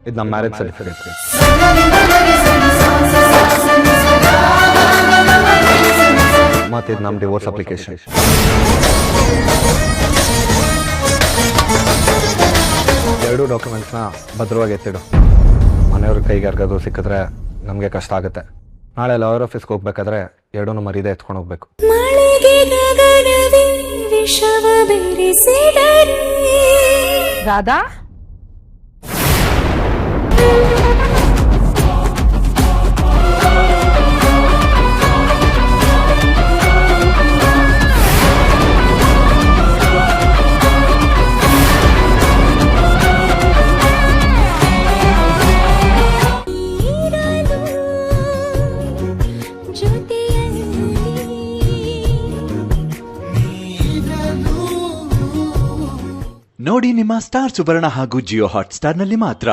ಇದು ನಮ್ಮ marriage certificate. ಮತ್ತು ಇದು ನಮ್ಮ ಡಿವೋರ್ಸ್ ಅಪ್ಲಿಕೇಶನ್. ಎರಡೂ ಡಾಕ್ಯುಮೆಂಟ್ಸ್ನ ಭದ್ರವಾಗಿ ಎತ್ತಿಡು. ಮನೆಯವ್ರ ಕೈಗೆ ಯಾರಿಗಾದ್ರು ಸಿಕ್ಕಿದ್ರೆ ನಮಗೆ ಕಷ್ಟ ಆಗುತ್ತೆ. ನಾಳೆ ಲಾಯರ್ ಆಫೀಸ್ಗೆ ಹೋಗ್ಬೇಕಾದ್ರೆ ಎರಡೂ ಮರೀದೆ ಎತ್ಕೊಂಡು ಹೋಗ್ಬೇಕು. ರಾಧಾ, ನೋಡಿ ನಿಮ್ಮ ಸ್ಟಾರ್ ಸುವರ್ಣ ಹಾಗೂ ಜಿಯೋ ಹಾಟ್ ಸ್ಟಾರ್ ನಲ್ಲಿ ಮಾತ್ರ.